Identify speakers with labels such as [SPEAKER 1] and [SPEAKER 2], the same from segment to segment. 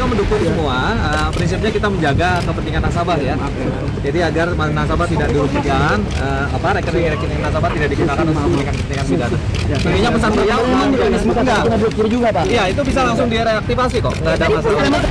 [SPEAKER 1] mendukung semua. Prinsipnya kita menjaga kepentingan nasabah ya. Jadi agar nasabah tidak dirugikan, rekening nasabah tidak digunakan untuk kepentingan pidana. Intinya pesan beliau enggak. Iya, itu bisa langsung direaktivasi kok, nggak ada masalah.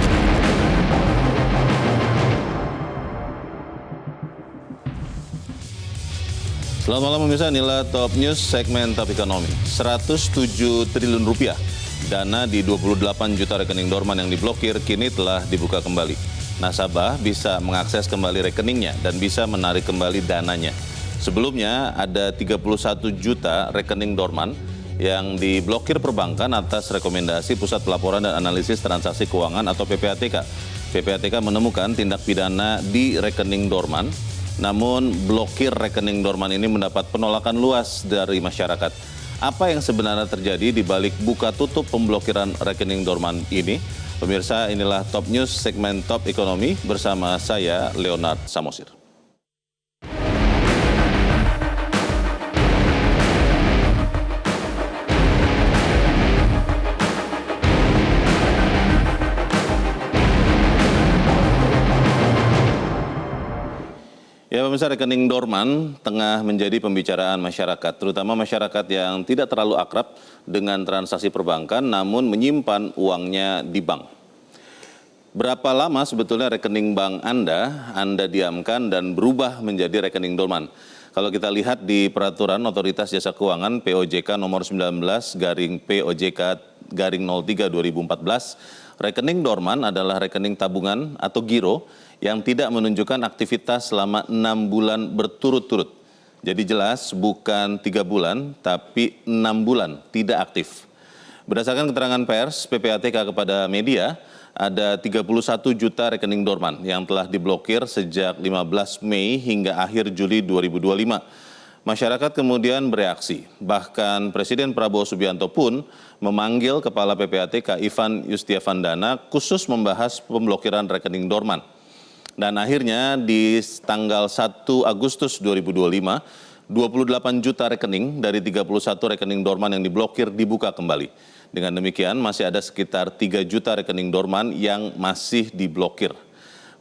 [SPEAKER 2] Selamat malam pemirsa, inilah Top News segmen Top Ekonomi. 107 triliun rupiah dana di 28 juta rekening dorman yang diblokir kini telah dibuka kembali. Nasabah bisa mengakses kembali rekeningnya dan bisa menarik kembali dananya. Sebelumnya ada 31 juta rekening dorman yang diblokir perbankan atas rekomendasi Pusat Pelaporan dan Analisis Transaksi Keuangan atau PPATK. PPATK menemukan tindak pidana di rekening dorman. Namun blokir rekening dorman ini mendapat penolakan luas dari masyarakat. Apa yang sebenarnya terjadi di balik buka tutup pemblokiran rekening dorman ini? Pemirsa, inilah Top News segmen Top Ekonomi bersama saya Leonard Samosir. Ya pemirsa, rekening dorman tengah menjadi pembicaraan masyarakat, terutama masyarakat yang tidak terlalu akrab dengan transaksi perbankan namun menyimpan uangnya di bank. Berapa lama sebetulnya rekening bank Anda diamkan dan berubah menjadi rekening dorman? Kalau kita lihat di Peraturan Otoritas Jasa Keuangan POJK nomor 19/POJK/03/2014, rekening dorman adalah rekening tabungan atau giro yang tidak menunjukkan aktivitas selama 6 bulan berturut-turut. Jadi jelas bukan 3 bulan, tapi 6 bulan tidak aktif. Berdasarkan keterangan pers PPATK kepada media, ada 31 juta rekening dorman yang telah diblokir sejak 15 Mei hingga akhir Juli 2025. Masyarakat kemudian bereaksi. Bahkan Presiden Prabowo Subianto pun memanggil Kepala PPATK Ivan Yustiavandana khusus membahas pemblokiran rekening dorman. Dan akhirnya di tanggal 1 Agustus 2025, 28 juta rekening dari 31 rekening dorman yang diblokir dibuka kembali. Dengan demikian masih ada sekitar 3 juta rekening dorman yang masih diblokir.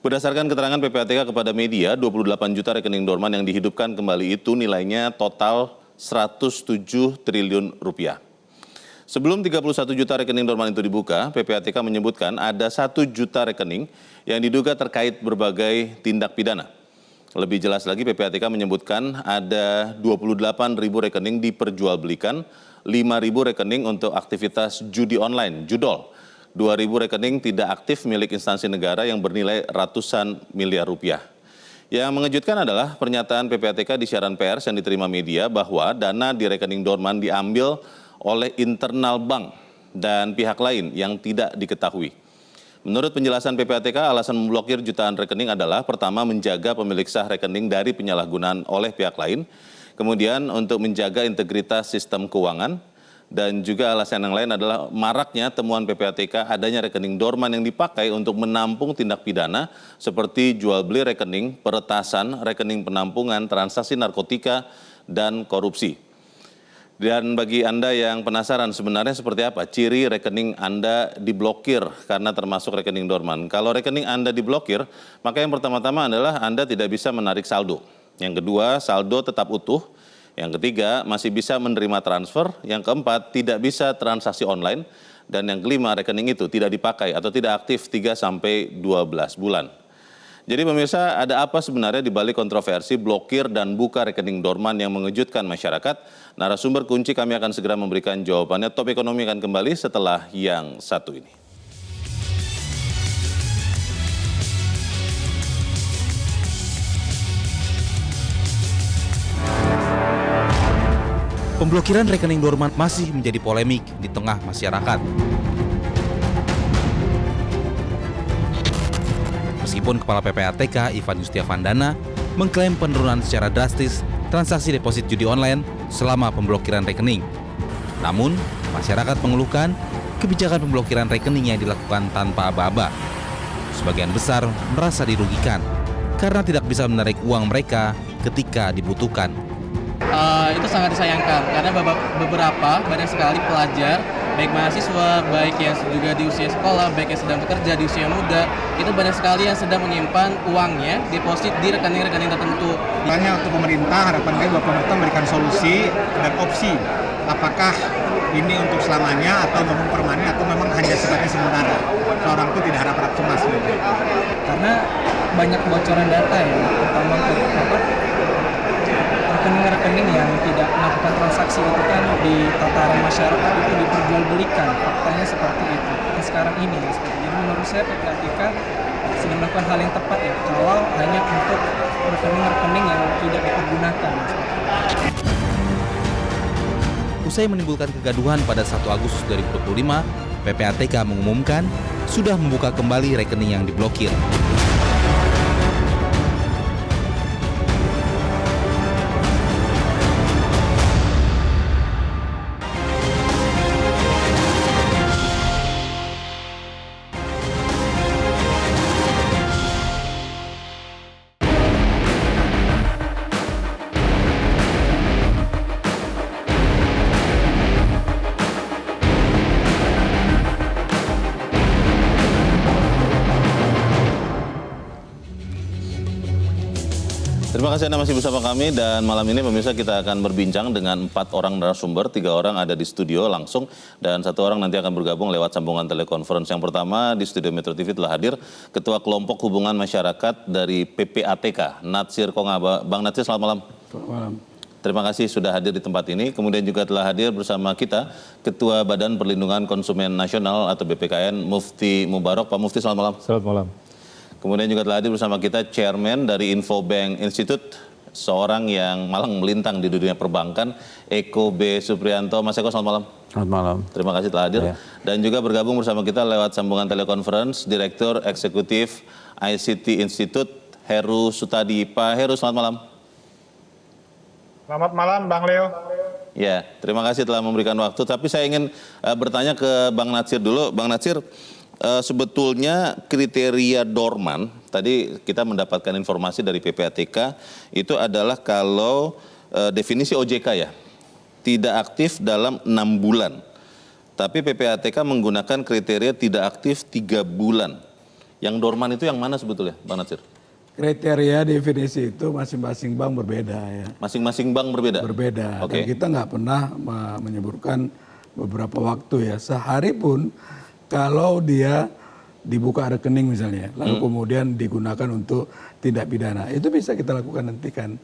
[SPEAKER 2] Berdasarkan keterangan PPATK kepada media, 28 juta rekening dorman yang dihidupkan kembali itu nilainya total 107 triliun rupiah. Sebelum 31 juta rekening dorman itu dibuka, PPATK menyebutkan ada 1 juta rekening yang diduga terkait berbagai tindak pidana. Lebih jelas lagi, PPATK menyebutkan ada 28 ribu rekening diperjualbelikan, 5 ribu rekening untuk aktivitas judi online, judol, 2 ribu rekening tidak aktif milik instansi negara yang bernilai ratusan miliar rupiah. Yang mengejutkan adalah pernyataan PPATK di siaran pers yang diterima media bahwa dana di rekening dorman diambil oleh internal bank dan pihak lain yang tidak diketahui. Menurut penjelasan PPATK, alasan memblokir jutaan rekening adalah pertama menjaga pemilik sah rekening dari penyalahgunaan oleh pihak lain, kemudian untuk menjaga integritas sistem keuangan, dan juga alasan yang lain adalah maraknya temuan PPATK adanya rekening dorman yang dipakai untuk menampung tindak pidana seperti jual beli rekening, peretasan, rekening penampungan, transaksi narkotika, dan korupsi. Dan bagi Anda yang penasaran sebenarnya seperti apa ciri rekening Anda diblokir karena termasuk rekening dorman. Kalau rekening Anda diblokir, maka yang pertama-tama adalah Anda tidak bisa menarik saldo. Yang kedua, saldo tetap utuh. Yang ketiga, masih bisa menerima transfer. Yang keempat, tidak bisa transaksi online. Dan yang kelima, rekening itu tidak dipakai atau tidak aktif 3-12 bulan. Jadi pemirsa, ada apa sebenarnya di balik kontroversi blokir dan buka rekening dorman yang mengejutkan masyarakat? Narasumber kunci kami akan segera memberikan jawabannya. Top Ekonomi akan kembali setelah yang satu ini.
[SPEAKER 3] Pemblokiran rekening dorman masih menjadi polemik di tengah masyarakat. Meskipun Kepala PPATK Ivan Yustiavandana mengklaim penurunan secara drastis transaksi deposit judi online selama pemblokiran rekening. Namun, masyarakat mengeluhkan kebijakan pemblokiran rekening yang dilakukan tanpa aba-aba. Sebagian besar merasa dirugikan karena tidak bisa menarik uang mereka ketika dibutuhkan.
[SPEAKER 4] Itu sangat disayangkan karena banyak sekali pelajar baik mahasiswa, baik yang juga di usia sekolah, baik yang sedang bekerja di usia muda, itu banyak sekali yang sedang menyimpan uangnya deposit di rekening-rekening tertentu.
[SPEAKER 5] Makanya untuk pemerintah, harapan kami bahwa pemerintah memberikan solusi dan opsi apakah ini untuk selamanya atau memang permanen atau memang hanya sifatnya sementara. Seorang itu tidak harap-harap cemas gitu.
[SPEAKER 6] Karena banyak kebocoran data ya, terutama rekening-rekening yang tidak melakukan transaksi itu kan di tataran masyarakat itu diperjualbelikan, faktanya seperti itu. Sekarang ini ya, seperti jadi menurut saya PPATK sedang melakukan hal yang tepat ya, kalau hanya untuk rekening-rekening yang tidak dipergunakan.
[SPEAKER 3] Usai menimbulkan kegaduhan pada 1 Agustus 2025, PPATK mengumumkan sudah membuka kembali rekening yang diblokir.
[SPEAKER 2] Terima kasih Anda masih bersama kami dan malam ini pemirsa kita akan berbincang dengan 4 orang narasumber, 3 orang ada di studio langsung dan 1 orang nanti akan bergabung lewat sambungan telekonferensi. Yang pertama di studio Metro TV telah hadir Ketua Kelompok Hubungan Masyarakat dari PPATK, Natsir Kongaba. Bang Natsir, selamat malam.
[SPEAKER 7] Selamat malam.
[SPEAKER 2] Terima kasih sudah hadir di tempat ini. Kemudian juga telah hadir bersama kita Ketua Badan Perlindungan Konsumen Nasional atau BPKN, Mufti Mubarok. Pak Mufti, selamat malam.
[SPEAKER 7] Selamat malam.
[SPEAKER 2] Kemudian juga telah hadir bersama kita Chairman dari Infobank Institute, seorang yang malang melintang di dunia perbankan, Eko B. Suprianto. Mas Eko, selamat malam.
[SPEAKER 7] Selamat malam.
[SPEAKER 2] Terima kasih telah hadir.
[SPEAKER 7] Ya.
[SPEAKER 2] Dan juga bergabung bersama kita lewat sambungan telekonferensi, Direktur Eksekutif ICT Institute, Heru Sutadi. Pak Heru, selamat malam.
[SPEAKER 8] Selamat malam, Bang Leo.
[SPEAKER 2] Ya, terima kasih telah memberikan waktu. Tapi saya ingin bertanya ke Bang Natsir dulu. Bang Natsir, sebetulnya kriteria dorman, tadi kita mendapatkan informasi dari PPATK, itu adalah kalau definisi OJK ya, tidak aktif dalam 6 bulan. Tapi PPATK menggunakan kriteria tidak aktif 3 bulan. Yang dorman itu yang mana sebetulnya, Bang Natsir?
[SPEAKER 7] Kriteria definisi itu masing-masing bank berbeda ya.
[SPEAKER 2] Masing-masing bank berbeda?
[SPEAKER 7] Berbeda.
[SPEAKER 2] Oke.
[SPEAKER 7] Dan kita nggak pernah menyebutkan beberapa waktu ya. Sehari pun kalau dia dibuka rekening misalnya, lalu kemudian digunakan untuk tindak pidana, itu bisa kita lakukan hentikan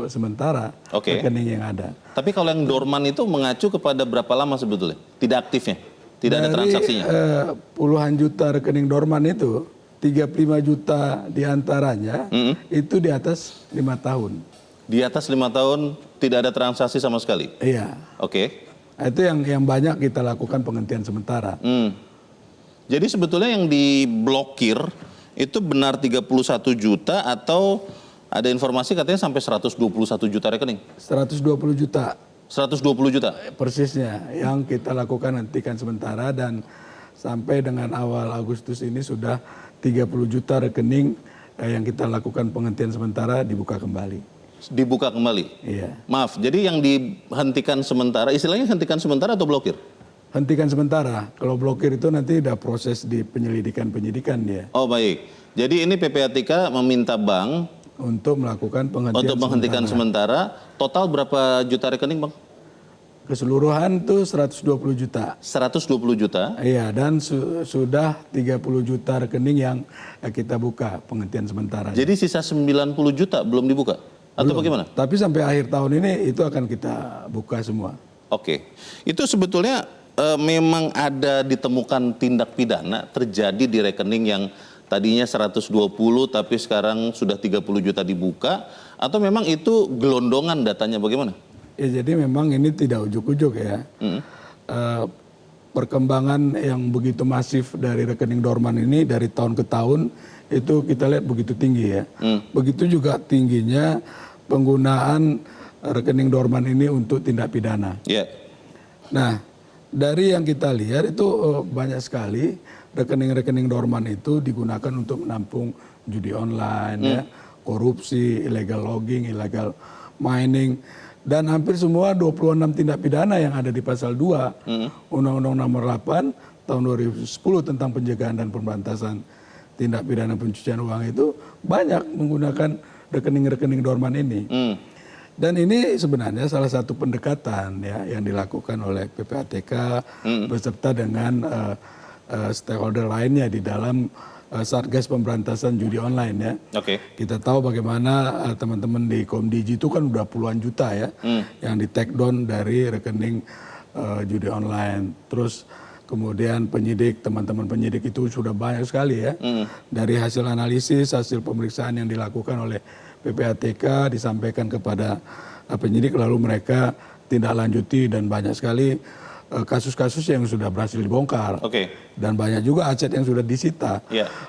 [SPEAKER 7] sementara rekening yang ada.
[SPEAKER 2] Tapi kalau yang dorman itu mengacu kepada berapa lama sebetulnya? Tidak aktifnya? Tidak ada transaksinya?
[SPEAKER 7] Puluhan juta rekening dorman itu, 35 juta diantaranya itu di atas 5 tahun.
[SPEAKER 2] Di atas 5 tahun tidak ada transaksi sama sekali?
[SPEAKER 7] Iya.
[SPEAKER 2] Oke.
[SPEAKER 7] Itu yang banyak kita lakukan penghentian sementara.
[SPEAKER 2] Jadi sebetulnya yang diblokir itu benar 31 juta atau ada informasi katanya sampai 121 juta rekening?
[SPEAKER 7] 120 juta.
[SPEAKER 2] 120 juta?
[SPEAKER 7] Persisnya yang kita lakukan hentikan sementara dan sampai dengan awal Agustus ini sudah 30 juta rekening yang kita lakukan penghentian sementara dibuka kembali.
[SPEAKER 2] Dibuka kembali?
[SPEAKER 7] Iya.
[SPEAKER 2] Maaf, jadi yang dihentikan sementara, istilahnya hentikan sementara atau blokir?
[SPEAKER 7] Hentikan sementara. Kalau blokir itu nanti udah proses di penyidikan dia.
[SPEAKER 2] Oh baik. Jadi ini PPATK meminta bank
[SPEAKER 7] untuk melakukan
[SPEAKER 2] penghentian sementara. Total berapa juta rekening, Bang?
[SPEAKER 7] Keseluruhan tuh 120 juta.
[SPEAKER 2] 120 juta?
[SPEAKER 7] Iya, dan sudah 30 juta rekening yang kita buka penghentian sementara.
[SPEAKER 2] Jadi sisa 90 juta belum dibuka? Atau
[SPEAKER 7] belum.
[SPEAKER 2] bagaimana?
[SPEAKER 7] Tapi sampai akhir tahun ini itu akan kita buka semua.
[SPEAKER 2] Oke. Itu sebetulnya memang ada ditemukan tindak pidana terjadi di rekening yang tadinya 120 tapi sekarang sudah 30 juta dibuka, atau memang itu gelondongan datanya, bagaimana?
[SPEAKER 7] Ya, jadi memang ini tidak ujuk-ujuk ya. Perkembangan yang begitu masif dari rekening dorman ini dari tahun ke tahun itu kita lihat begitu tinggi ya. Begitu juga tingginya penggunaan rekening dorman ini untuk tindak pidana.
[SPEAKER 2] Yeah.
[SPEAKER 7] Nah, dari yang kita lihat itu banyak sekali rekening-rekening dorman itu digunakan untuk menampung judi online, ya, korupsi, illegal logging, illegal mining, Dan hampir semua 26 tindak pidana yang ada di pasal 2 Undang-Undang Nomor 8 tahun 2010 tentang pencegahan dan pemberantasan tindak pidana pencucian uang itu banyak menggunakan rekening-rekening dorman ini. Dan ini sebenarnya salah satu pendekatan ya yang dilakukan oleh PPATK beserta dengan stakeholder lainnya di dalam Satgas Pemberantasan Judi Online ya. Kita tahu bagaimana teman-teman di Komdiji itu kan udah puluhan juta ya yang di take down dari rekening judi online. Terus kemudian penyidik, teman-teman penyidik itu sudah banyak sekali ya. Dari hasil analisis, hasil pemeriksaan yang dilakukan oleh PPATK disampaikan kepada penyidik, lalu mereka tindak lanjuti dan banyak sekali kasus-kasus yang sudah berhasil dibongkar. Dan banyak juga aset yang sudah disita.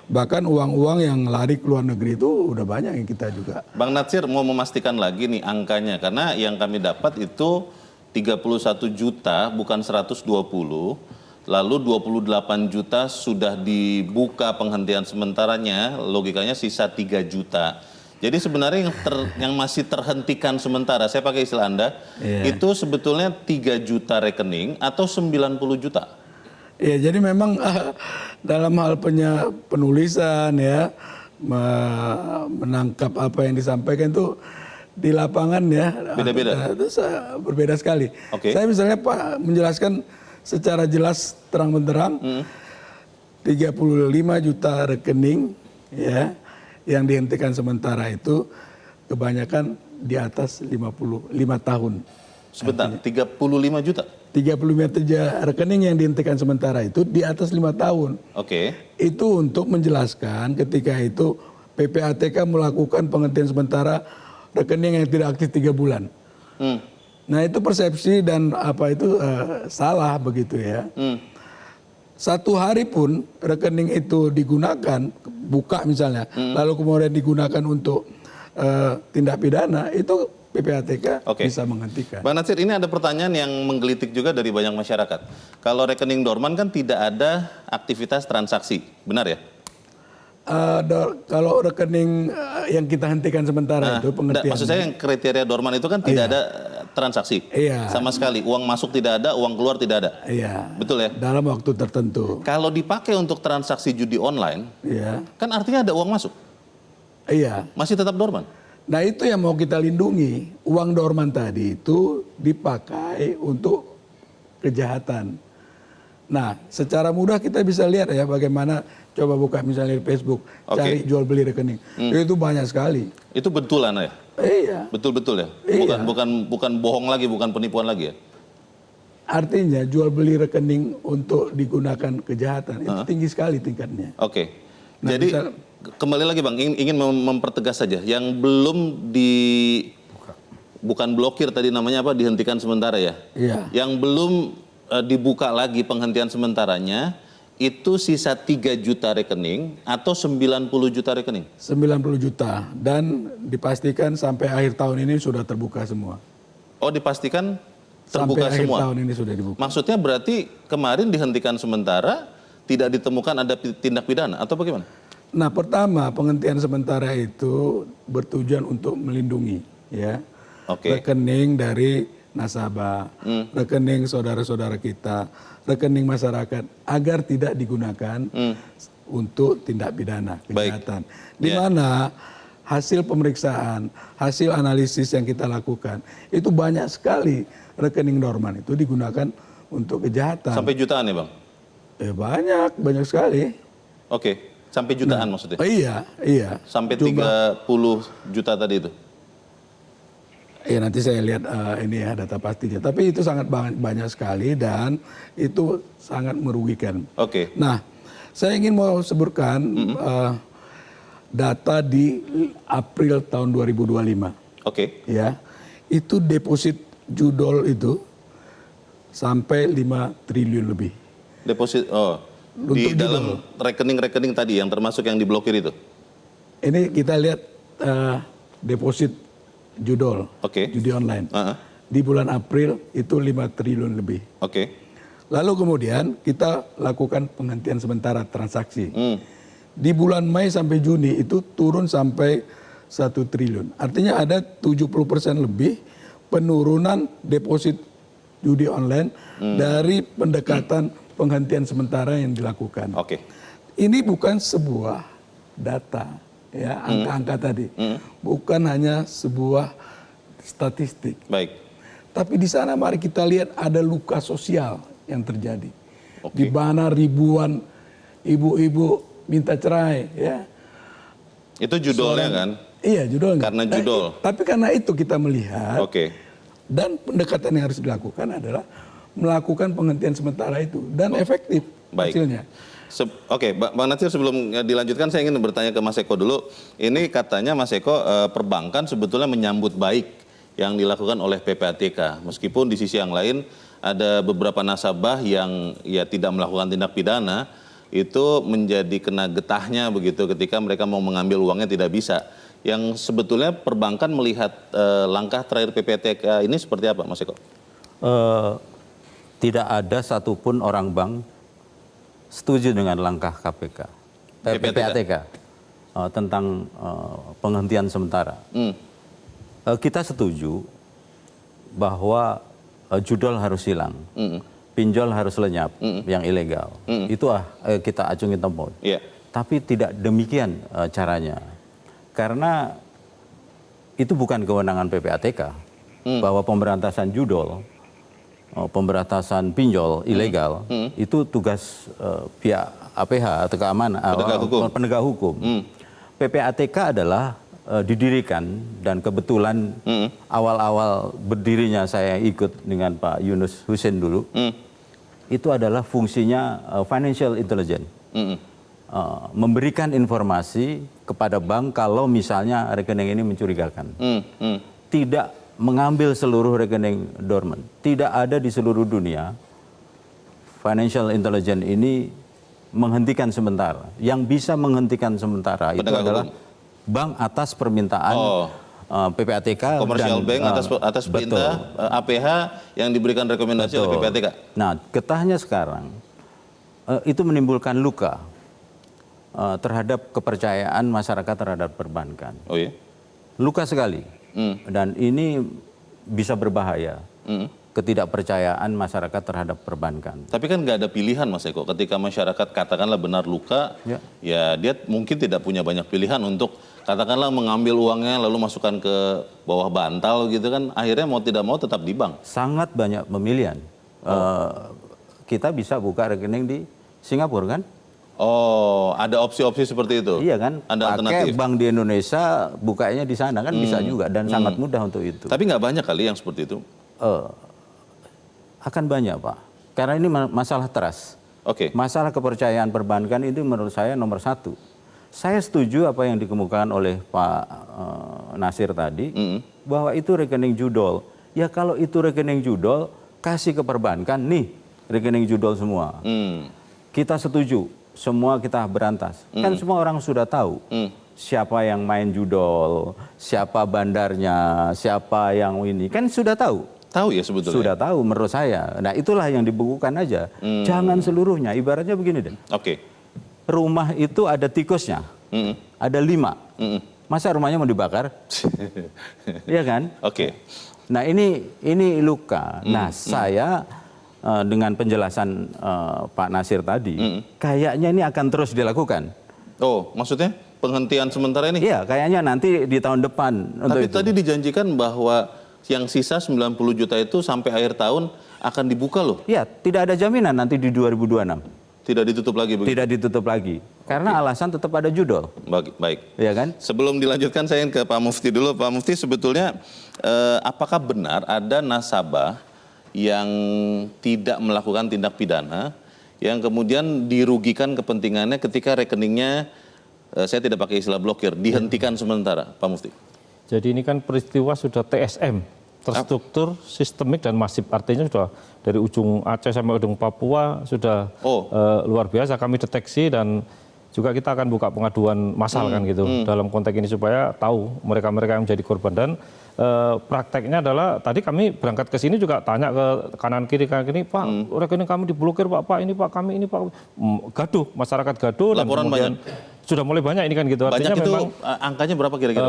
[SPEAKER 7] Bahkan uang-uang yang lari ke luar negeri itu udah banyak yang kita juga.
[SPEAKER 2] Bang Natsir mau memastikan lagi nih angkanya, karena yang kami dapat itu 31 juta bukan 120, lalu 28 juta sudah dibuka penghentian sementaranya, logikanya sisa 3 juta. Jadi sebenarnya yang masih terhentikan sementara, saya pakai istilah Anda, itu sebetulnya 3 juta rekening atau 90 juta?
[SPEAKER 7] Ya, jadi memang dalam hal penulisan ya, menangkap apa yang disampaikan itu di lapangan ya,
[SPEAKER 2] beda-beda.
[SPEAKER 7] Itu berbeda sekali. Saya misalnya Pak menjelaskan secara jelas terang benderang 35 juta rekening ya yang dihentikan sementara itu kebanyakan di atas 55 tahun.
[SPEAKER 2] Sebentar, 35 juta?
[SPEAKER 7] 35 rekening yang dihentikan sementara itu di atas 5 tahun. Itu untuk menjelaskan ketika itu PPATK melakukan penghentian sementara rekening yang tidak aktif 3 bulan. Nah itu persepsi dan apa itu salah begitu ya. Satu hari pun rekening itu digunakan, buka misalnya, lalu kemudian digunakan untuk tindak pidana, itu PPATK bisa menghentikan.
[SPEAKER 2] Bang Natsir, ini ada pertanyaan yang menggelitik juga dari banyak masyarakat. Kalau rekening dorman kan tidak ada aktivitas transaksi, benar ya?
[SPEAKER 7] Kalau rekening yang kita hentikan sementara itu pengertiannya.
[SPEAKER 2] Maksud saya yang kriteria dorman itu kan tidak ada transaksi sama sekali. Uang masuk tidak ada, uang keluar tidak ada. Betul ya?
[SPEAKER 7] Dalam waktu tertentu.
[SPEAKER 2] Kalau dipakai untuk transaksi judi online, kan artinya ada uang masuk. Masih tetap dorman.
[SPEAKER 7] Nah itu yang mau kita lindungi. Uang dorman tadi itu dipakai untuk kejahatan. Nah secara mudah kita bisa lihat ya bagaimana, coba buka misalnya di Facebook, cari jual beli rekening. Itu banyak sekali.
[SPEAKER 2] Itu betulan ya? Betul-betul ya? Bukan bohong lagi, bukan penipuan lagi ya?
[SPEAKER 7] Artinya jual beli rekening untuk digunakan kejahatan itu tinggi sekali tingkatnya.
[SPEAKER 2] Nah, jadi kembali lagi Bang, ingin mempertegas saja, yang belum bukan blokir tadi namanya apa, dihentikan sementara ya? Yang belum dibuka lagi penghentian sementaranya, itu sisa 3 juta rekening atau 90 juta rekening?
[SPEAKER 7] 90 juta dan dipastikan sampai akhir tahun ini sudah terbuka semua.
[SPEAKER 2] Oh dipastikan terbuka
[SPEAKER 7] sampai
[SPEAKER 2] semua?
[SPEAKER 7] Akhir tahun ini sudah dibuka.
[SPEAKER 2] Maksudnya berarti kemarin dihentikan sementara, tidak ditemukan ada tindak pidana atau bagaimana?
[SPEAKER 7] Nah pertama penghentian sementara itu bertujuan untuk melindungi ya rekening dari nasabah, rekening saudara-saudara kita, rekening masyarakat agar tidak digunakan untuk tindak pidana kejahatan. Di mana hasil pemeriksaan, hasil analisis yang kita lakukan itu banyak sekali rekening dorman itu digunakan untuk kejahatan.
[SPEAKER 2] Sampai jutaan ya Bang?
[SPEAKER 7] Banyak sekali.
[SPEAKER 2] Sampai jutaan maksudnya?
[SPEAKER 7] Iya.
[SPEAKER 2] Sampai 30 juta tadi itu?
[SPEAKER 7] Nanti saya lihat ini ya data pastinya. Tapi itu sangat banyak sekali dan itu sangat merugikan. Nah, saya ingin mau sebutkan data di April tahun 2025. Ya, itu deposit judol itu sampai 5 triliun lebih.
[SPEAKER 2] Deposit, di dalam rekening-rekening tadi yang termasuk yang diblokir itu? Ini
[SPEAKER 7] kita lihat deposit judol, judi online. Di bulan April itu 5 triliun lebih. Lalu kemudian kita lakukan penghentian sementara transaksi. Di bulan Mei sampai Juni itu turun sampai 1 triliun. Artinya ada 70% lebih penurunan deposit judi online dari pendekatan penghentian sementara yang dilakukan.
[SPEAKER 2] Oke.
[SPEAKER 7] Ini bukan sebuah data, ya, angka-angka tadi, bukan hanya sebuah statistik.
[SPEAKER 2] Baik.
[SPEAKER 7] Tapi di sana mari kita lihat ada luka sosial yang terjadi,
[SPEAKER 2] Oke.
[SPEAKER 7] di mana ribuan ibu-ibu minta cerai, ya.
[SPEAKER 2] Itu judulnya kan?
[SPEAKER 7] Iya, judulnya.
[SPEAKER 2] Karena judul.
[SPEAKER 7] Tapi karena itu kita melihat,
[SPEAKER 2] Oke.
[SPEAKER 7] dan pendekatan yang harus dilakukan adalah melakukan penghentian sementara itu dan efektif
[SPEAKER 2] Baik.
[SPEAKER 7] hasilnya.
[SPEAKER 2] Oke, Bang Natsir, sebelum dilanjutkan saya ingin bertanya ke Mas Eko dulu. Ini katanya Mas Eko, perbankan sebetulnya menyambut baik yang dilakukan oleh PPATK. Meskipun di sisi yang lain ada beberapa nasabah yang ya tidak melakukan tindak pidana, itu menjadi kena getahnya begitu ketika mereka mau mengambil uangnya tidak bisa. Yang sebetulnya perbankan melihat langkah terakhir PPATK ini seperti apa, Mas Eko?
[SPEAKER 8] Tidak ada satupun orang bank setuju dengan langkah PPATK tentang penghentian sementara. Kita setuju bahwa judol harus hilang, pinjol harus lenyap, yang ilegal. Itu kita acungi tombol.
[SPEAKER 2] Iya.
[SPEAKER 8] Tapi tidak demikian caranya, karena itu bukan kewenangan PPATK bahwa pemberantasan judol, pemberantasan pinjol ilegal itu tugas pihak APH atau keamanan penegak hukum. PPATK adalah didirikan dan kebetulan awal-awal berdirinya saya ikut dengan Pak Yunus Hussein dulu. Itu adalah fungsinya financial intelligence. Memberikan informasi kepada bank kalau misalnya rekening ini mencurigakan. Tidak mengambil seluruh rekening dormant. Tidak ada di seluruh dunia financial intelligence ini menghentikan sementara. Yang bisa menghentikan sementara itu adalah bank atas permintaan PPATK.
[SPEAKER 2] Commercial bank atas perintah APH yang diberikan rekomendasi oleh PPATK.
[SPEAKER 8] Nah, getahnya sekarang itu menimbulkan luka terhadap kepercayaan masyarakat terhadap perbankan.
[SPEAKER 2] Oh iya?
[SPEAKER 8] Luka sekali. Dan ini bisa berbahaya. Ketidakpercayaan masyarakat terhadap perbankan.
[SPEAKER 2] Tapi kan nggak ada pilihan, Mas Eko. Ketika masyarakat katakanlah benar luka, ya dia mungkin tidak punya banyak pilihan untuk katakanlah mengambil uangnya lalu masukkan ke bawah bantal gitu kan. Akhirnya mau tidak mau tetap di bank.
[SPEAKER 8] Sangat banyak pemilihan. Kita bisa buka rekening di Singapura kan?
[SPEAKER 2] Oh, ada opsi-opsi seperti itu?
[SPEAKER 8] Iya kan?
[SPEAKER 2] Ada alternatif?
[SPEAKER 8] Pakai bank di Indonesia, bukanya di sana kan bisa juga dan sangat mudah untuk itu.
[SPEAKER 2] Tapi nggak banyak kali yang seperti itu?
[SPEAKER 8] Akan banyak, Pak. Karena ini masalah trust.
[SPEAKER 2] Oke.
[SPEAKER 8] Masalah kepercayaan perbankan itu menurut saya nomor satu. Saya setuju apa yang dikemukakan oleh Pak Nasir tadi, bahwa itu rekening judol. Ya kalau itu rekening judol, kasih ke perbankan, nih rekening judol semua. Kita setuju. Semua kita berantas. Kan semua orang sudah tahu siapa yang main judol, siapa bandarnya, siapa yang ini. Kan sudah tahu.
[SPEAKER 2] Tahu ya sebetulnya?
[SPEAKER 8] Sudah tahu menurut saya. Nah itulah yang dibukukan aja. Jangan seluruhnya. Ibaratnya begini deh.
[SPEAKER 2] Oke.
[SPEAKER 8] Rumah itu ada tikusnya. Ada 5. Masa rumahnya mau dibakar? Iya kan?
[SPEAKER 2] Oke.
[SPEAKER 8] Nah ini luka. Nah saya... dengan penjelasan Pak Nasir tadi, kayaknya ini akan terus dilakukan.
[SPEAKER 2] Oh, maksudnya penghentian sementara ini?
[SPEAKER 8] Iya, kayaknya nanti di tahun depan.
[SPEAKER 2] Tapi tadi dijanjikan bahwa yang sisa 90 juta itu sampai akhir tahun akan dibuka loh.
[SPEAKER 8] Iya, tidak ada jaminan nanti di 2026.
[SPEAKER 2] Tidak ditutup lagi begitu?
[SPEAKER 8] Tidak ditutup lagi. Karena alasan tetap ada judol.
[SPEAKER 2] Baik.
[SPEAKER 8] Iya kan?
[SPEAKER 2] Sebelum dilanjutkan saya ingin ke Pak Mufti dulu. Pak Mufti, sebetulnya apakah benar ada nasabah yang tidak melakukan tindak pidana, yang kemudian dirugikan kepentingannya ketika rekeningnya, saya tidak pakai istilah blokir, dihentikan sementara, Pak Mufti?
[SPEAKER 9] Jadi ini kan peristiwa sudah TSM, terstruktur, sistemik, dan masif. Artinya sudah dari ujung Aceh sampai ujung Papua sudah luar biasa kami deteksi, dan juga kita akan buka pengaduan massal kan gitu dalam konteks ini supaya tahu mereka-mereka yang menjadi korban. Dan prakteknya adalah tadi kami berangkat ke sini juga tanya ke kanan kiri, Pak, rekening kami diblokir Pak, ini Pak, kami ini Pak, gaduh, masyarakat gaduh.
[SPEAKER 2] Laporan
[SPEAKER 9] dan kemudian
[SPEAKER 2] banyak.
[SPEAKER 9] sudah mulai banyak ini kan gitu. Artinya
[SPEAKER 2] Banyak itu
[SPEAKER 9] memang
[SPEAKER 2] angkanya berapa kira-kira?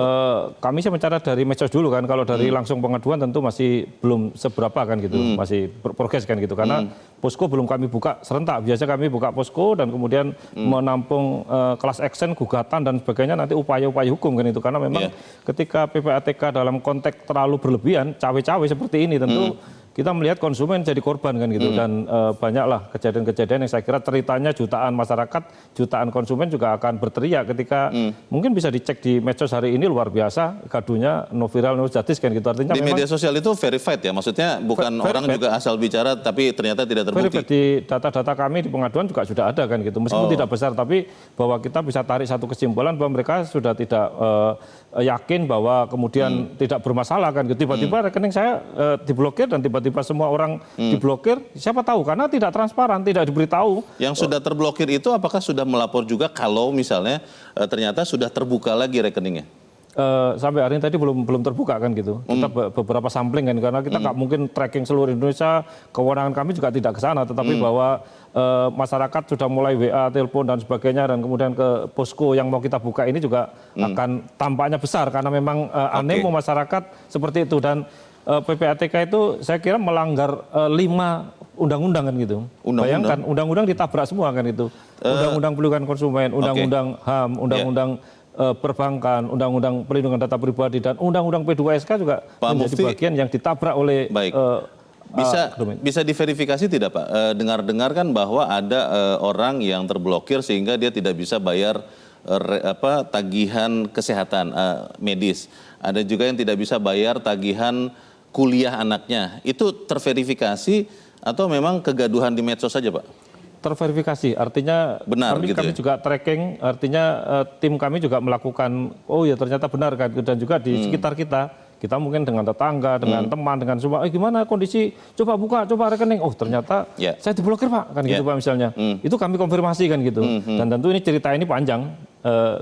[SPEAKER 9] kami sih mencatat dari medsos dulu kan. Kalau dari langsung pengaduan tentu masih belum seberapa kan gitu. Masih progres kan gitu. Karena posko belum kami buka serentak. Biasa kami buka posko dan kemudian menampung kelas action, gugatan dan sebagainya, nanti upaya-upaya hukum kan itu. Karena memang ketika PPATK dalam konteks terlalu berlebihan, cawe-cawe seperti ini tentu kita melihat konsumen jadi korban kan gitu. Dan banyaklah kejadian-kejadian yang saya kira ceritanya jutaan masyarakat, jutaan konsumen juga akan berteriak ketika mungkin bisa dicek di medsos hari ini luar biasa gaduhnya no viral no justice kan gitu. Artinya
[SPEAKER 2] Di
[SPEAKER 9] memang
[SPEAKER 2] media sosial itu verified ya, maksudnya bukan orang juga asal bicara tapi ternyata tidak terbukti.
[SPEAKER 9] verified di data-data kami di pengaduan juga sudah ada kan gitu. Meskipun tidak besar tapi bahwa kita bisa tarik satu kesimpulan bahwa mereka sudah tidak yakin bahwa kemudian tidak bermasalah kan gitu. Tiba-tiba rekening saya diblokir dan tiba-tiba semua orang diblokir, siapa tahu karena tidak transparan, tidak diberitahu.
[SPEAKER 2] Yang sudah terblokir itu apakah sudah melapor juga kalau misalnya ternyata sudah terbuka lagi rekeningnya?
[SPEAKER 9] Sampai hari ini tadi belum terbuka kan gitu. Kita beberapa sampling kan karena kita nggak mungkin tracking seluruh Indonesia. Kewenangan kami juga tidak ke sana, tetapi bahwa masyarakat sudah mulai WA, telepon dan sebagainya dan kemudian ke posko yang mau kita buka ini juga akan tampaknya besar karena memang animo masyarakat seperti itu. Dan PPATK itu saya kira melanggar 5 undang-undang kan gitu. Bayangkan undang-undang ditabrak semua kan itu. Undang-undang perlindungan konsumen, undang-undang HAM, undang-undang perbankan, undang-undang perlindungan data pribadi dan undang-undang P2SK juga menjadi bagian yang ditabrak oleh
[SPEAKER 2] Bisa diverifikasi tidak Pak? Dengar-dengar kan bahwa ada orang yang terblokir sehingga dia tidak bisa bayar tagihan kesehatan medis. Ada juga yang tidak bisa bayar tagihan kuliah anaknya. Itu terverifikasi atau memang kegaduhan di medsos saja Pak?
[SPEAKER 9] Terverifikasi, artinya
[SPEAKER 2] benar,
[SPEAKER 9] kami
[SPEAKER 2] gitu
[SPEAKER 9] juga tracking, artinya tim kami juga melakukan, oh ya ternyata benar kan, dan juga di sekitar kita mungkin dengan tetangga, dengan teman, dengan semua, gimana kondisi, coba buka, coba rekening, oh ternyata saya diblokir Pak, kan gitu Pak misalnya. Itu kami konfirmasi kan gitu, dan tentu ini cerita ini panjang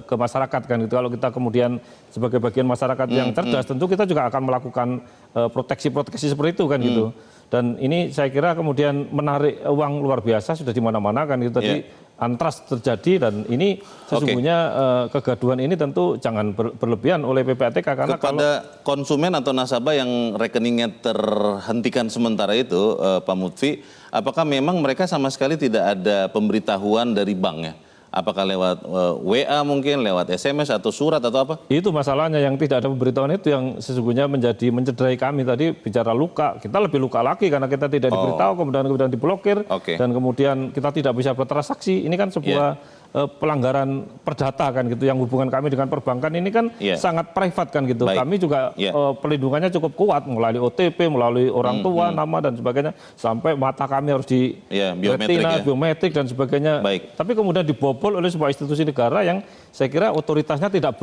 [SPEAKER 9] ke masyarakat kan gitu. Kalau kita kemudian sebagai bagian masyarakat yang cerdas, tentu kita juga akan melakukan proteksi-proteksi seperti itu kan gitu. Dan ini saya kira kemudian menarik uang luar biasa sudah di mana-mana kan itu tadi antras terjadi dan ini sesungguhnya kegaduhan ini tentu jangan berlebihan oleh PPATK karena
[SPEAKER 2] kepada konsumen atau nasabah yang rekeningnya terhentikan sementara itu Pak Mutfi, apakah memang mereka sama sekali tidak ada pemberitahuan dari banknya? Apakah lewat WA mungkin, lewat SMS atau surat atau apa?
[SPEAKER 9] Itu masalahnya yang tidak ada pemberitahuan itu yang sesungguhnya mencederai kami tadi bicara luka. Kita lebih luka lagi karena kita tidak diberitahu, kemudian diblokir, dan kemudian kita tidak bisa bertransaksi. Ini kan sebuah pelanggaran perdata kan gitu. Yang hubungan kami dengan perbankan ini kan sangat private kan gitu. Kami juga pelindungannya cukup kuat melalui OTP, melalui orang tua, nama dan sebagainya. Sampai mata kami harus di retina, biometrik dan sebagainya. Tapi kemudian dibobol oleh sebuah institusi negara yang saya kira otoritasnya tidak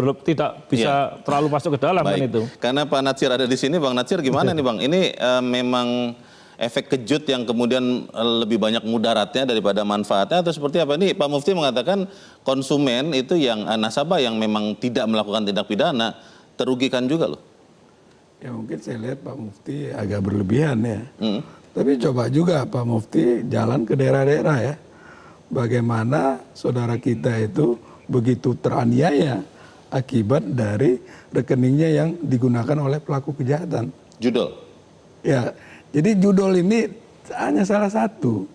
[SPEAKER 9] bisa terlalu masuk ke dalam kan itu.
[SPEAKER 2] Karena Pak Natsir ada di sini, Bang Natsir gimana nih Bang? Ini memang efek kejut yang kemudian lebih banyak mudaratnya daripada manfaatnya atau seperti apa? Ini Pak Mufti mengatakan konsumen itu yang nasabah yang memang tidak melakukan tindak pidana terugikan juga loh.
[SPEAKER 7] Ya mungkin saya lihat Pak Mufti agak berlebihan ya. Tapi coba juga Pak Mufti jalan ke daerah-daerah ya. Bagaimana saudara kita itu begitu teraniaya akibat dari rekeningnya yang digunakan oleh pelaku kejahatan.
[SPEAKER 2] Judol?
[SPEAKER 7] Ya. Jadi judol ini hanya salah satu.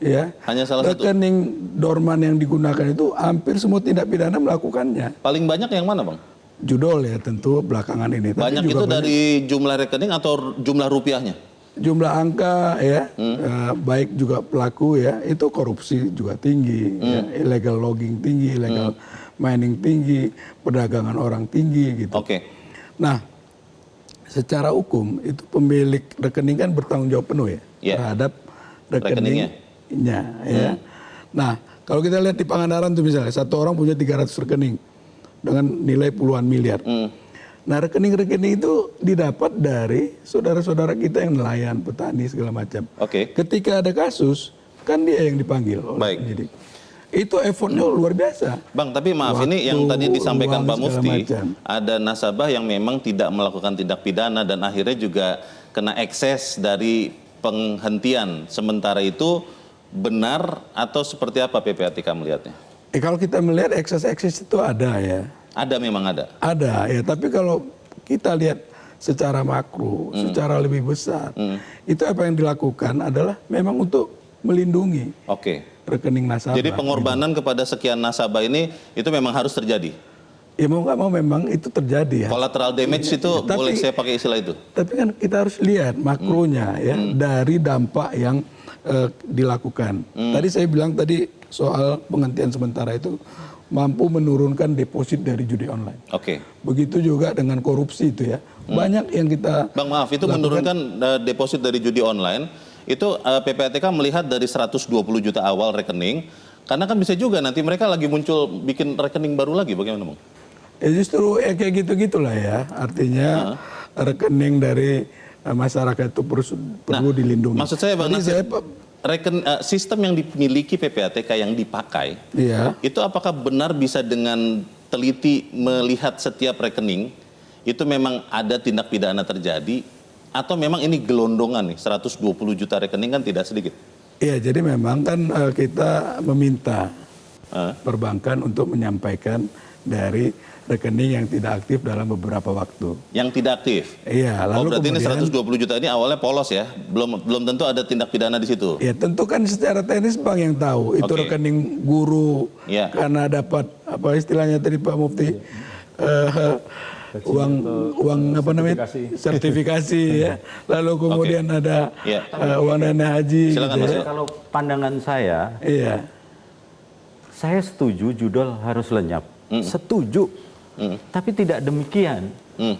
[SPEAKER 7] Ya.
[SPEAKER 2] Hanya salah satu.
[SPEAKER 7] Rekening dorman yang digunakan itu hampir semua tindak pidana melakukannya.
[SPEAKER 2] Paling banyak yang mana Bang?
[SPEAKER 7] Judol ya tentu belakangan ini.
[SPEAKER 2] Banyak itu dari jumlah rekening atau jumlah rupiahnya?
[SPEAKER 7] Jumlah angka ya, baik juga pelaku ya, itu korupsi juga tinggi, ya, illegal logging tinggi, illegal mining tinggi, perdagangan orang tinggi gitu. Nah, secara hukum itu pemilik rekening kan bertanggung jawab penuh ya terhadap rekeningnya. Ya. Nah, kalau kita lihat di Pangandaran tuh misalnya satu orang punya 300 rekening dengan nilai puluhan miliar. Nah, rekening-rekening itu didapat dari saudara-saudara kita yang nelayan, petani segala macam. Ketika ada kasus, kan dia yang dipanggil oleh penyidik. Itu effortnya luar biasa.
[SPEAKER 2] Bang, tapi maaf, ini yang tadi disampaikan Pak Mufti, ada nasabah yang memang tidak melakukan tindak pidana dan akhirnya juga kena ekses dari penghentian. Sementara itu benar atau seperti apa PPATK melihatnya?
[SPEAKER 7] Kalau kita melihat ekses itu ada ya.
[SPEAKER 2] Ada, memang ada.
[SPEAKER 7] Ada ya, tapi kalau kita lihat secara makro, secara lebih besar, itu apa yang dilakukan adalah memang untuk melindungi rekening nasabah.
[SPEAKER 2] Jadi pengorbanan kepada sekian nasabah ini itu memang harus terjadi.
[SPEAKER 7] Ya mau nggak mau memang itu terjadi ya.
[SPEAKER 2] Collateral damage itu boleh saya pakai istilah itu.
[SPEAKER 7] Tapi kan kita harus lihat makronya ya dari dampak yang dilakukan. Tadi saya bilang tadi soal penghentian sementara itu mampu menurunkan deposit dari judi online. Begitu juga dengan korupsi itu ya. Banyak yang kita
[SPEAKER 2] Bang, maaf, itu lakukan. Menurunkan deposit dari judi online itu PPATK melihat dari 120 juta awal rekening, karena kan bisa juga nanti mereka lagi muncul bikin rekening baru lagi, bagaimana Bang?
[SPEAKER 7] Ya justru ya kayak gitu-gitulah ya. Artinya rekening dari masyarakat itu perlu dilindungi.
[SPEAKER 2] Maksud saya Bang, sistem yang dimiliki PPATK yang dipakai, itu apakah benar bisa dengan teliti melihat setiap rekening, itu memang ada tindak pidana terjadi, atau memang ini gelondongan nih, 120 juta rekening kan tidak sedikit?
[SPEAKER 7] Iya, jadi memang kan kita meminta perbankan untuk menyampaikan dari rekening yang tidak aktif dalam beberapa waktu.
[SPEAKER 2] Yang tidak aktif?
[SPEAKER 7] Iya. Lalu
[SPEAKER 2] berarti
[SPEAKER 7] kemudian,
[SPEAKER 2] ini 120 juta ini awalnya polos ya? Belum tentu ada tindak pidana di situ?
[SPEAKER 7] Ya tentu kan secara teknis bank yang tahu. Itu rekening guru, karena dapat, apa istilahnya tadi Pak Mufti, uang apa namanya? Sertifikasi ya. Lalu kemudian ada uang dana haji.
[SPEAKER 2] Silakan,
[SPEAKER 7] gitu ya.
[SPEAKER 8] Kalau pandangan saya, saya setuju judul harus lenyap. Setuju. Tapi tidak demikian,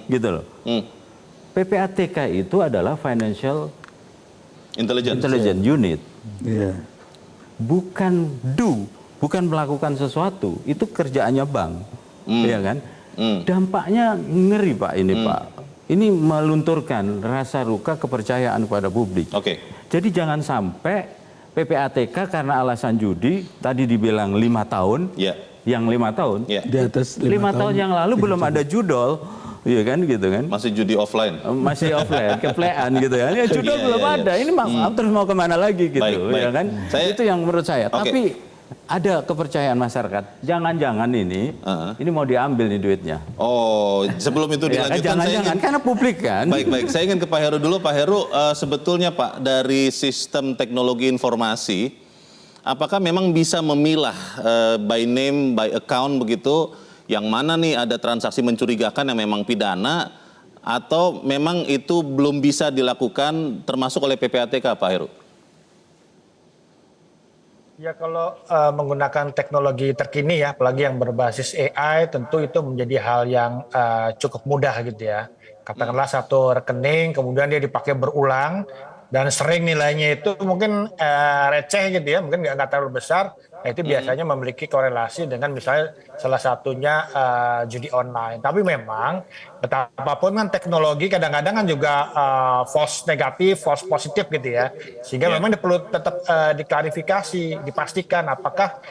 [SPEAKER 8] gitu loh. PPATK itu adalah Financial Intelligence Unit, bukan melakukan sesuatu. Itu kerjaannya bank, ya kan? Dampaknya ngeri Pak ini Pak. Ini melunturkan rasa luka kepercayaan kepada publik. Jadi jangan sampai PPATK karena alasan judi tadi dibilang 5 tahun. Yang 5 tahun,
[SPEAKER 7] di atas
[SPEAKER 8] 5 tahun yang lalu belum ada judol, ya kan gitu kan?
[SPEAKER 2] Masih judi offline,
[SPEAKER 8] keplean gitu kan? Ya judol belum ada. Ini terus mau kemana lagi gitu, ya kan? Itu yang menurut saya. Tapi ada kepercayaan masyarakat. Jangan-jangan ini mau diambil nih duitnya.
[SPEAKER 2] Oh, sebelum itu dilanjutkan,
[SPEAKER 8] jangan-jangan karena publik kan.
[SPEAKER 2] Baik. Saya ingin ke Pak Heru dulu. Pak Heru, sebetulnya Pak dari sistem teknologi informasi, apakah memang bisa memilah by name, by account begitu, yang mana nih ada transaksi mencurigakan yang memang pidana, atau memang itu belum bisa dilakukan termasuk oleh PPATK, Pak Heru?
[SPEAKER 5] Ya kalau menggunakan teknologi terkini ya, apalagi yang berbasis AI, tentu itu menjadi hal yang cukup mudah gitu ya. Katakanlah satu rekening, kemudian dia dipakai berulang, dan sering nilainya itu mungkin receh gitu ya, mungkin nggak terlalu besar, itu biasanya memiliki korelasi dengan misalnya salah satunya judi online. Tapi memang betapapun kan teknologi kadang-kadang kan juga false negatif, false positif gitu ya, sehingga memang perlu tetap diklarifikasi, dipastikan apakah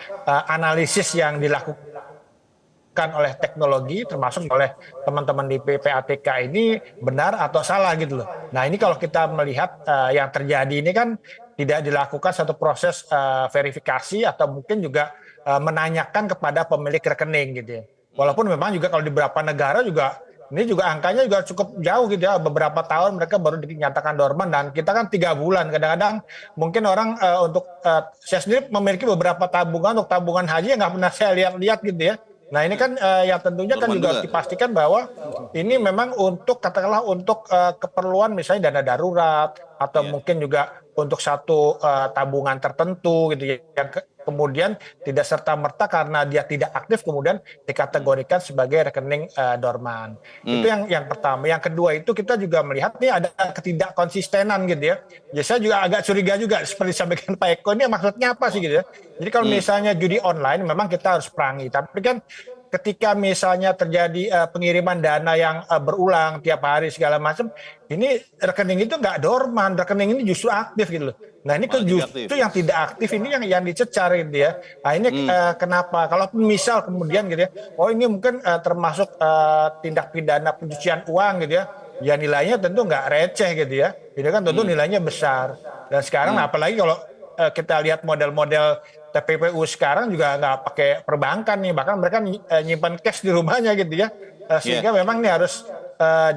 [SPEAKER 5] analisis yang dilakukan oleh teknologi termasuk oleh teman-teman di PPATK ini benar atau salah gitu loh. Nah ini kalau kita melihat yang terjadi ini kan tidak dilakukan satu proses verifikasi atau mungkin juga menanyakan kepada pemilik rekening gitu ya. Walaupun memang juga kalau di beberapa negara juga ini juga angkanya juga cukup jauh gitu ya. Beberapa tahun mereka baru dinyatakan dorman dan kita kan 3 bulan. Kadang-kadang mungkin orang saya sendiri memiliki beberapa tabungan untuk tabungan haji yang nggak pernah saya lihat-lihat gitu ya. Nah ini kan yang tentunya kan juga harus dipastikan bahwa ini memang untuk katakanlah untuk keperluan misalnya dana darurat atau mungkin juga untuk satu tabungan tertentu gitu ya, yang kemudian tidak serta-merta karena dia tidak aktif kemudian dikategorikan sebagai rekening dorman. Itu yang pertama. Yang kedua itu kita juga melihat nih ada ketidakkonsistenan gitu ya. Jadi saya juga agak curiga juga seperti disampaikan Pak Eko, ini maksudnya apa sih gitu ya. Jadi kalau misalnya judi online memang kita harus perangi, tapi kan ketika misalnya terjadi pengiriman dana yang berulang tiap hari segala macam, ini rekening itu nggak dorman, rekening ini justru aktif gitu loh. Nah ini justru yang tidak aktif ini yang dicecar gitu ya. Nah ini kenapa? Kalau misal kemudian gitu ya, oh ini mungkin termasuk tindak pidana pencucian uang gitu ya, ya nilainya tentu nggak receh gitu ya. Ini kan tentu nilainya besar. Dan sekarang apalagi kalau kita lihat model-model TPPU sekarang juga nggak pakai perbankan nih, bahkan mereka nyimpan cash di rumahnya gitu ya. Sehingga memang ini harus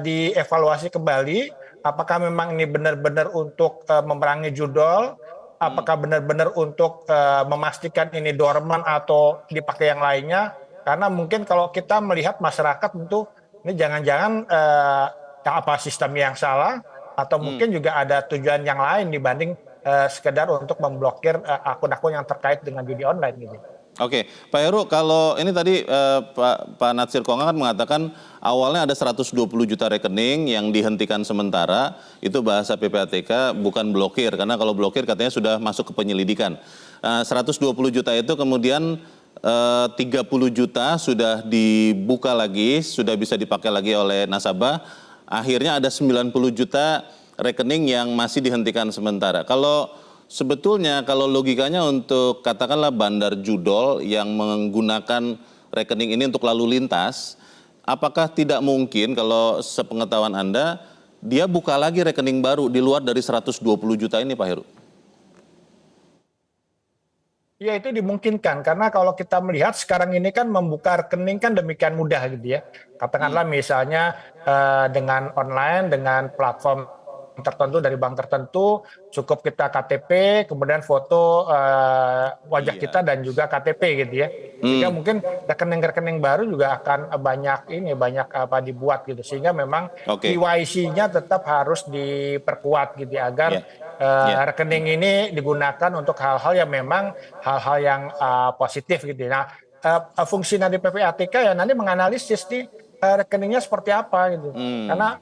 [SPEAKER 5] dievaluasi kembali, apakah memang ini benar-benar untuk memerangi judol, apakah benar-benar untuk memastikan ini dorman atau dipakai yang lainnya. Karena mungkin kalau kita melihat masyarakat tentu ini jangan-jangan apa sistem yang salah, atau mungkin juga ada tujuan yang lain dibanding sekedar untuk memblokir akun-akun yang terkait dengan judi online gitu.
[SPEAKER 2] Oke, Pak Heru, kalau ini tadi Pak Natsir Konga kan mengatakan awalnya ada 120 juta rekening yang dihentikan sementara, itu bahasa PPATK bukan blokir, karena kalau blokir katanya sudah masuk ke penyelidikan. 120 juta itu kemudian 30 juta sudah dibuka lagi, sudah bisa dipakai lagi oleh nasabah, akhirnya ada 90 juta rekening yang masih dihentikan sementara. Kalau sebetulnya kalau logikanya untuk katakanlah bandar judol yang menggunakan rekening ini untuk lalu lintas, apakah tidak mungkin kalau sepengetahuan Anda dia buka lagi rekening baru di luar dari 120 juta ini, Pak Heru?
[SPEAKER 5] Ya, itu dimungkinkan, karena kalau kita melihat sekarang ini kan membuka rekening kan demikian mudah gitu ya. Katakanlah misalnya dengan online, dengan platform tertentu dari bank tertentu, cukup kita KTP, kemudian foto wajah kita dan juga KTP gitu ya. Sehingga mungkin rekening-rekening baru juga akan banyak dibuat gitu. Sehingga memang KYC-nya tetap harus diperkuat gitu ya, agar rekening ini digunakan untuk hal-hal yang memang hal-hal yang positif gitu. Nah, fungsi dari PPATK ya nanti menganalisis nih rekeningnya seperti apa gitu. Karena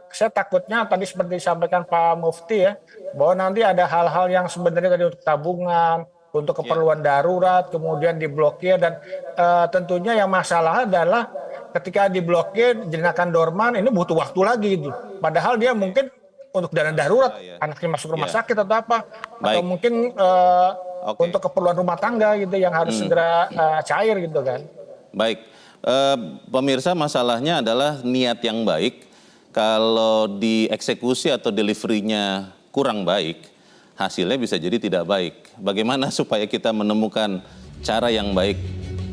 [SPEAKER 5] saya takutnya tadi seperti disampaikan Pak Mufti ya, bahwa nanti ada hal-hal yang sebenarnya tadi untuk tabungan, untuk keperluan darurat, kemudian diblokir, dan tentunya yang masalah adalah ketika diblokir, jenakakan dorman, ini butuh waktu lagi gitu. Padahal dia mungkin untuk dana darurat, anaknya masuk rumah sakit atau apa, atau mungkin untuk keperluan rumah tangga gitu yang harus segera cair gitu kan.
[SPEAKER 2] Baik. Pemirsa, masalahnya adalah niat yang baik. Kalau dieksekusi atau deliverynya kurang baik, hasilnya bisa jadi tidak baik. Bagaimana supaya kita menemukan cara yang baik?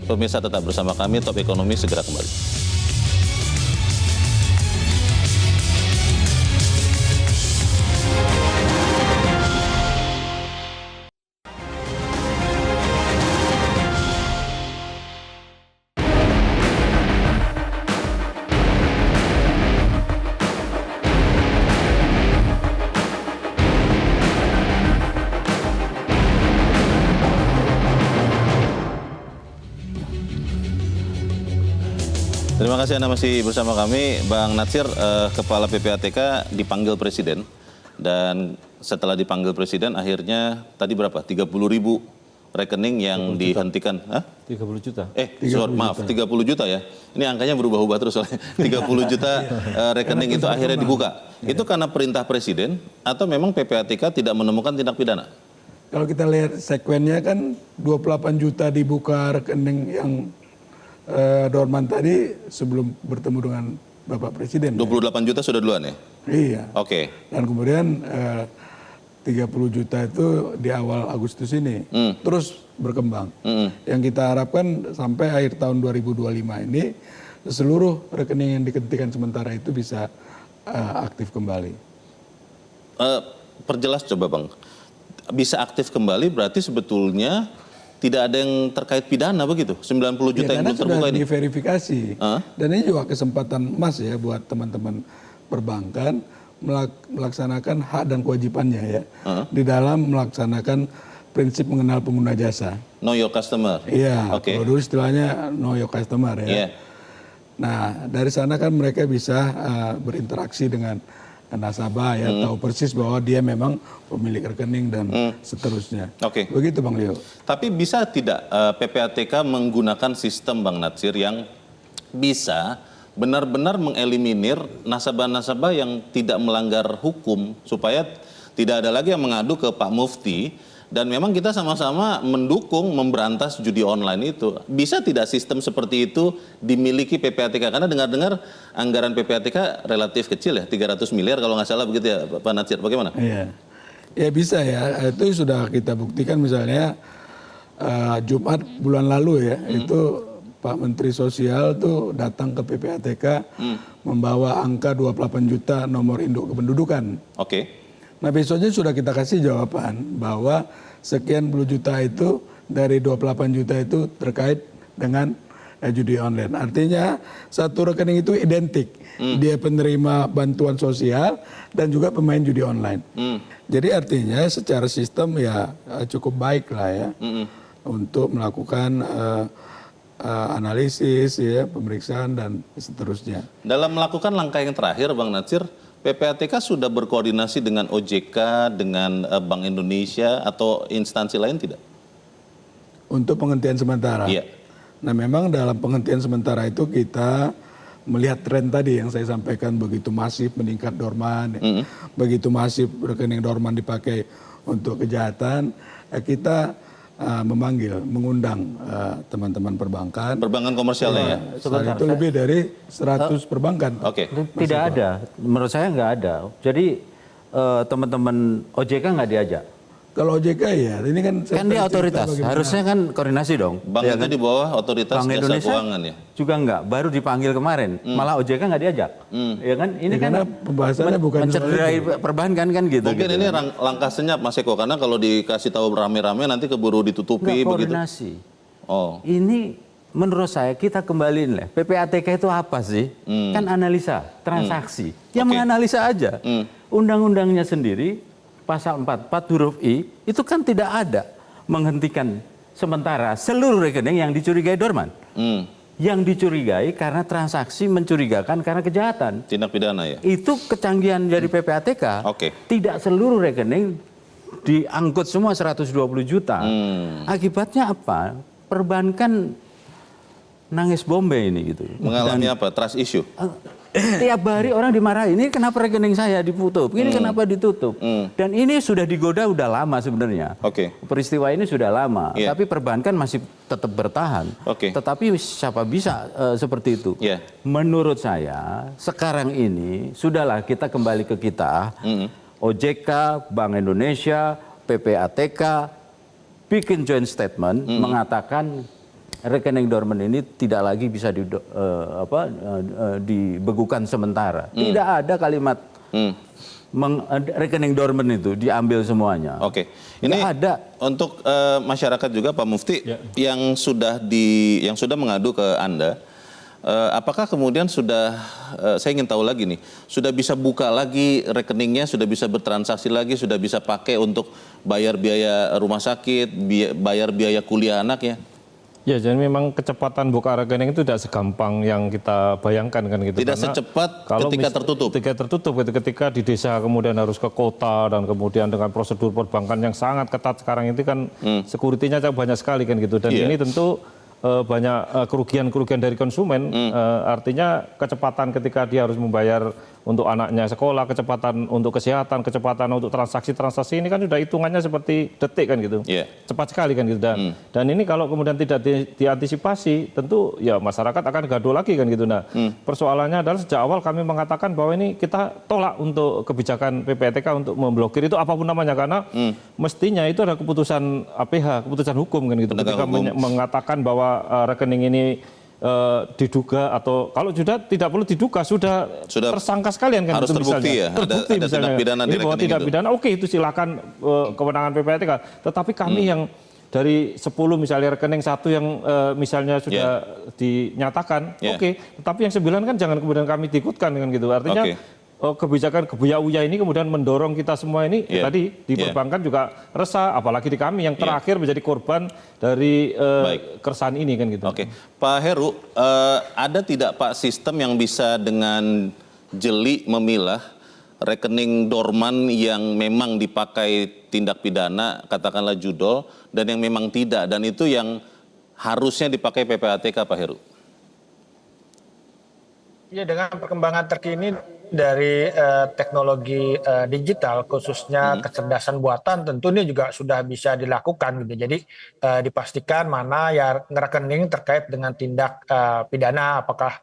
[SPEAKER 2] Pemirsa tetap bersama kami, Top Ekonomi segera kembali. Terima kasih Anda masih bersama kami. Bang Natsir, Kepala PPATK dipanggil Presiden, dan setelah dipanggil Presiden akhirnya tadi berapa? 30.000 rekening yang dihentikan.
[SPEAKER 9] 30 juta.
[SPEAKER 2] 30 juta ya. Ini angkanya berubah-ubah terus soalnya. 30 juta rekening itu akhirnya dibuka. Itu karena perintah Presiden atau memang PPATK tidak menemukan tindak pidana?
[SPEAKER 7] Kalau kita lihat sekuennya kan 28 juta dibuka rekening yang dorman tadi sebelum bertemu dengan Bapak Presiden. 28
[SPEAKER 2] juta sudah duluan ya?
[SPEAKER 7] Iya.
[SPEAKER 2] Oke.
[SPEAKER 7] Dan kemudian 30 juta itu di awal Agustus ini terus berkembang. Yang kita harapkan sampai akhir tahun 2025 ini seluruh rekening yang dihentikan sementara itu bisa aktif kembali.
[SPEAKER 2] Perjelas coba Bang. Bisa aktif kembali berarti sebetulnya tidak ada yang terkait pidana begitu? 90 juta yang belum terbuka ini?
[SPEAKER 7] Diverifikasi. Dan ini juga kesempatan emas ya buat teman-teman perbankan melaksanakan hak dan kewajibannya ya. Di dalam melaksanakan prinsip mengenal pengguna jasa.
[SPEAKER 2] Know your customer?
[SPEAKER 7] Iya, kalau dulu istilahnya know your customer ya. Nah, dari sana kan mereka bisa berinteraksi dengan nasabah ya, tahu persis bahwa dia memang pemilik rekening dan seterusnya. Begitu Bang Leo.
[SPEAKER 2] Tapi bisa tidak PPATK menggunakan sistem Bang Natsir yang bisa benar-benar mengeliminir nasabah-nasabah yang tidak melanggar hukum supaya tidak ada lagi yang mengadu ke Pak Mufti, dan memang kita sama-sama mendukung memberantas judi online itu. Bisa tidak sistem seperti itu dimiliki PPATK? Karena dengar-dengar anggaran PPATK relatif kecil ya, 300 miliar kalau nggak salah begitu ya Pak Natsir, bagaimana?
[SPEAKER 7] Iya, ya bisa ya, itu sudah kita buktikan misalnya Jumat bulan lalu ya, itu Pak Menteri Sosial tuh datang ke PPATK membawa angka 28 juta nomor induk kependudukan.
[SPEAKER 2] Oke.
[SPEAKER 7] Nah besoknya sudah kita kasih jawaban bahwa sekian puluh juta itu dari 28 juta itu terkait dengan judi online. Artinya satu rekening itu identik. Dia penerima bantuan sosial dan juga pemain judi online. Jadi artinya secara sistem ya cukup baik lah ya untuk melakukan analisis ya, pemeriksaan dan seterusnya.
[SPEAKER 2] Dalam melakukan langkah yang terakhir, Bang Natsir, PPATK sudah berkoordinasi dengan OJK, dengan Bank Indonesia atau instansi lain tidak?
[SPEAKER 7] Untuk penghentian sementara.
[SPEAKER 2] Iya.
[SPEAKER 7] Nah memang dalam penghentian sementara itu kita melihat tren tadi yang saya sampaikan, begitu masif meningkat dorman, begitu masif rekening dorman dipakai untuk kejahatan, kita mengundang teman-teman perbankan.
[SPEAKER 2] Perbankan komersialnya ya?
[SPEAKER 7] Saat itu lebih dari 100 perbankan.
[SPEAKER 2] Oke.
[SPEAKER 8] Tidak ada, menurut saya nggak ada. Jadi teman-teman OJK nggak diajak.
[SPEAKER 7] Kalau OJK ya, ini kan
[SPEAKER 8] Dia otoritas, harusnya kan koordinasi dong.
[SPEAKER 2] Bank itu di bawah otoritas
[SPEAKER 8] Bank
[SPEAKER 2] jasa
[SPEAKER 8] Indonesia
[SPEAKER 2] keuangan ya?
[SPEAKER 8] juga nggak, baru dipanggil kemarin, malah OJK nggak diajak, ya kan? Ini kan
[SPEAKER 7] karena pembahasannya bukan
[SPEAKER 8] mencederai perbankan kan gitu.
[SPEAKER 2] Mungkin ini langkah senyap Mas Eko, karena kalau dikasih tahu rame-rame nanti keburu ditutupi
[SPEAKER 8] Nggak
[SPEAKER 2] begitu.
[SPEAKER 8] koordinasi.
[SPEAKER 2] Oh.
[SPEAKER 8] Ini menurut saya kita kembaliin lah. PPATK itu apa sih? Kan analisa transaksi. Ya
[SPEAKER 2] Oke.
[SPEAKER 8] menganalisa aja. Undang-undangnya sendiri pasal 44 huruf I itu kan tidak ada menghentikan sementara seluruh rekening yang dicurigai dorman. Yang dicurigai karena transaksi mencurigakan karena kejahatan.
[SPEAKER 2] Tindak pidana ya?
[SPEAKER 8] Itu kecanggihan dari PPATK.
[SPEAKER 2] Oke.
[SPEAKER 8] Tidak seluruh rekening diangkut semua 120 juta. Akibatnya apa? Perbankan nangis bombe ini gitu.
[SPEAKER 2] Mengalami apa? Trust issue?
[SPEAKER 8] Tiap hari orang dimarahi, ini kenapa rekening saya ditutup, ini kenapa ditutup. Dan ini sudah digoda udah lama sebenarnya.
[SPEAKER 2] Oke.
[SPEAKER 8] Peristiwa ini sudah lama,
[SPEAKER 2] Iya.
[SPEAKER 8] tapi perbankan masih tetap bertahan.
[SPEAKER 2] Oke.
[SPEAKER 8] Tetapi siapa bisa seperti itu?
[SPEAKER 2] Iya.
[SPEAKER 8] Menurut saya sekarang ini sudahlah kita kembali ke kita, OJK, Bank Indonesia, PPATK bikin joint statement mengatakan rekening dorman ini tidak lagi bisa dibekukan sementara. Tidak ada kalimat rekening dorman itu diambil semuanya.
[SPEAKER 2] Oke. Ini
[SPEAKER 8] Nggak ada.
[SPEAKER 2] untuk masyarakat juga Pak Mufti yang sudah mengadu ke Anda, apakah kemudian sudah saya ingin tahu lagi nih, sudah bisa buka lagi rekeningnya, sudah bisa bertransaksi lagi, sudah bisa pakai untuk bayar biaya rumah sakit, bayar biaya kuliah anaknya?
[SPEAKER 9] Ya, jadi memang kecepatan buka rekening itu tidak segampang yang kita bayangkan kan gitu.
[SPEAKER 2] Tidak
[SPEAKER 9] Karena
[SPEAKER 2] secepat
[SPEAKER 9] kalau
[SPEAKER 2] ketika tertutup.
[SPEAKER 9] Ketika di desa kemudian harus ke kota dan kemudian dengan prosedur perbankan yang sangat ketat sekarang itu kan security-nya banyak sekali kan gitu. Dan
[SPEAKER 2] Iya.
[SPEAKER 9] ini tentu banyak kerugian-kerugian dari konsumen. Artinya kecepatan ketika dia harus membayar untuk anaknya sekolah, kecepatan untuk kesehatan, kecepatan untuk transaksi-transaksi ini kan sudah hitungannya seperti detik kan gitu.
[SPEAKER 2] Yeah.
[SPEAKER 9] Cepat sekali kan gitu. Dan ini kalau kemudian tidak diantisipasi, tentu ya masyarakat akan gaduh lagi kan gitu. Nah, persoalannya adalah sejak awal kami mengatakan bahwa ini kita tolak untuk kebijakan PPATK untuk memblokir itu apapun namanya, karena mestinya itu ada keputusan APH, keputusan hukum kan gitu. Ketika mengatakan bahwa rekening ini diduga atau kalau sudah tidak perlu diduga sudah tersangka sekalian kan
[SPEAKER 2] harus
[SPEAKER 9] itu
[SPEAKER 2] terbukti
[SPEAKER 9] misalnya.
[SPEAKER 2] Ya
[SPEAKER 9] terbukti
[SPEAKER 2] ada
[SPEAKER 9] misalnya
[SPEAKER 2] tindak pidana di
[SPEAKER 9] bahwa
[SPEAKER 2] rekening
[SPEAKER 9] tidak
[SPEAKER 2] itu.
[SPEAKER 9] pidana, oke itu silakan kewenangan PPATK, tetapi kami yang dari 10 misalnya rekening satu yang misalnya sudah dinyatakan oke, tetapi yang 9 kan jangan kemudian kami diikutkan kan gitu. Artinya kebijakan Kebuya-Uya ini kemudian mendorong kita semua ini tadi di perbankan juga resah, apalagi di kami yang terakhir menjadi korban dari keresahan ini kan gitu.
[SPEAKER 2] Oke, Pak Heru, ada tidak Pak sistem yang bisa dengan jeli memilah rekening dorman yang memang dipakai tindak pidana, katakanlah judol, dan yang memang tidak, dan itu yang harusnya dipakai PPATK, Pak Heru?
[SPEAKER 5] Ya, dengan perkembangan terkini dari teknologi digital, khususnya kecerdasan buatan, tentu ini juga sudah bisa dilakukan gitu. Jadi dipastikan mana ya rekening terkait dengan tindak pidana, apakah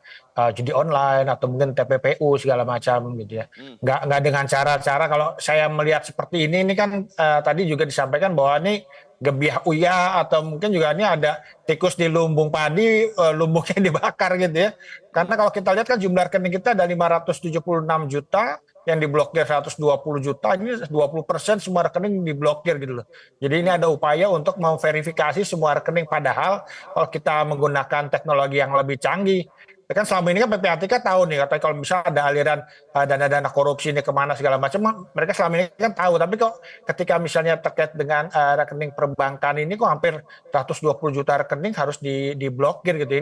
[SPEAKER 5] judi online atau mungkin TPPU segala macam gitu ya. Nggak dengan cara-cara, kalau saya melihat seperti ini kan tadi juga disampaikan bahwa ini gebiah uya, atau mungkin juga ini ada tikus di lumbung padi, lumbungnya dibakar gitu ya. Karena kalau kita lihat kan jumlah rekening kita ada 576 juta, yang diblokir 120 juta, ini 20% semua rekening diblokir gitu loh. Jadi ini ada upaya untuk memverifikasi semua rekening, padahal kalau kita menggunakan teknologi yang lebih canggih, kan selama ini kan PPATK tahu nih, katanya kalau misalnya ada aliran dana-dana korupsi ini kemana segala macam, mereka selama ini kan tahu. Tapi kok ketika misalnya terkait dengan rekening perbankan ini kok hampir 120 juta rekening harus diblokir gitu.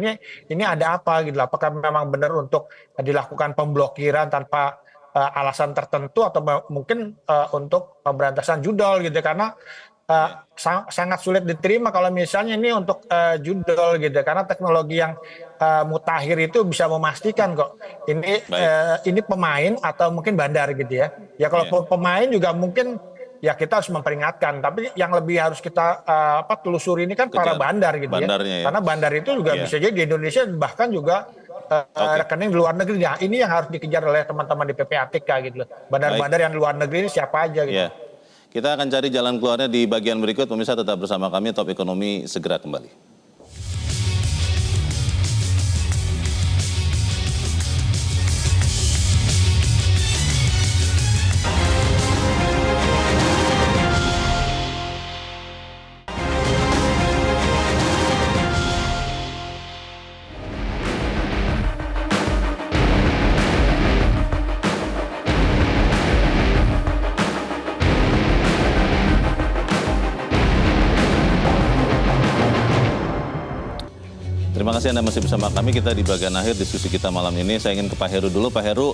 [SPEAKER 5] Ini ada apa gitu? Apakah memang benar untuk dilakukan pemblokiran tanpa alasan tertentu, atau mungkin untuk pemberantasan judol gitu? Karena sangat sulit diterima kalau misalnya ini untuk judol gitu, karena teknologi yang mutakhir itu bisa memastikan kok ini pemain atau mungkin bandar gitu ya. Ya kalau pemain juga mungkin ya kita harus memperingatkan, tapi yang lebih harus kita telusuri ini kan para bandar gitu ya. Karena bandar itu juga bisa jadi di Indonesia, bahkan juga rekening di luar negeri. Nah, ini yang harus dikejar oleh teman-teman di PPATK gitu loh. Bandar-bandar yang di luar negeri ini siapa aja gitu.
[SPEAKER 2] Kita akan cari jalan keluarnya di bagian berikut. Pemirsa tetap bersama kami, Top Ekonomi segera kembali. Terima kasih Anda masih bersama kami. Kita di bagian akhir diskusi kita malam ini. Saya ingin ke Pak Heru dulu. Pak Heru,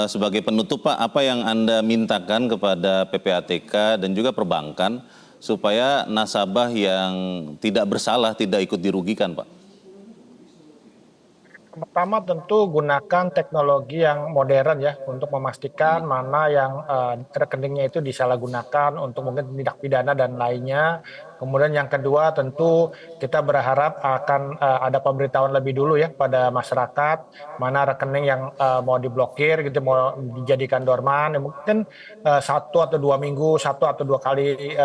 [SPEAKER 2] sebagai penutup Pak, apa yang Anda mintakan kepada PPATK dan juga perbankan supaya nasabah yang tidak bersalah tidak ikut dirugikan, Pak?
[SPEAKER 5] Pertama tentu gunakan teknologi yang modern ya untuk memastikan mana yang rekeningnya itu disalahgunakan untuk mungkin tindak pidana dan lainnya. Kemudian yang kedua tentu kita berharap akan ada pemberitahuan lebih dulu ya pada masyarakat mana rekening yang mau diblokir gitu, mau dijadikan dorman. Ya, mungkin 1 atau 2 minggu, 1 atau 2 kali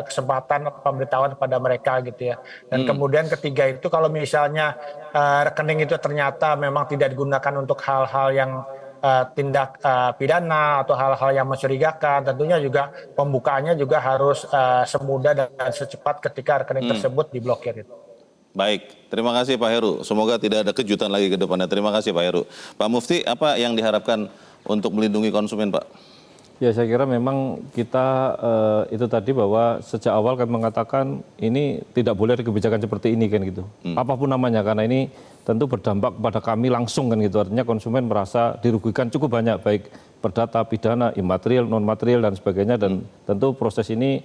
[SPEAKER 5] kesempatan pemberitahuan kepada mereka gitu ya. Dan kemudian ketiga itu kalau misalnya rekening itu ternyata memang tidak digunakan untuk hal-hal yang tindak pidana atau hal-hal yang mencurigakan, tentunya juga pembukaannya juga harus semudah dan secepat ketika rekening tersebut diblokir.
[SPEAKER 2] Baik, terima kasih Pak Heru. Semoga tidak ada kejutan lagi ke depannya. Terima kasih Pak Heru. Pak Mufti, apa yang diharapkan untuk melindungi konsumen, Pak?
[SPEAKER 9] Ya, saya kira memang kita itu tadi bahwa sejak awal kami mengatakan ini tidak boleh ada kebijakan seperti ini kan gitu. Apapun namanya, karena ini tentu berdampak pada kami langsung kan gitu. Artinya konsumen merasa dirugikan cukup banyak, baik perdata, pidana, imaterial, non material dan sebagainya. Dan tentu proses ini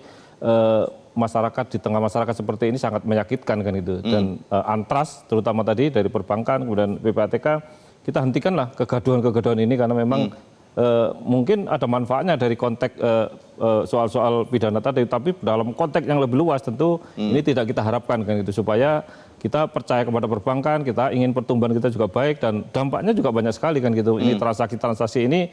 [SPEAKER 9] masyarakat di tengah masyarakat seperti ini sangat menyakitkan kan gitu. Dan antras terutama tadi dari perbankan kemudian PPATK, kita hentikanlah kegaduhan-kegaduhan ini karena memang mungkin ada manfaatnya dari konteks soal-soal pidana tadi, tapi dalam konteks yang lebih luas tentu ini tidak kita harapkan kan gitu, supaya kita percaya kepada perbankan, kita ingin pertumbuhan kita juga baik dan dampaknya juga banyak sekali kan gitu. Ini transaksi-transaksi ini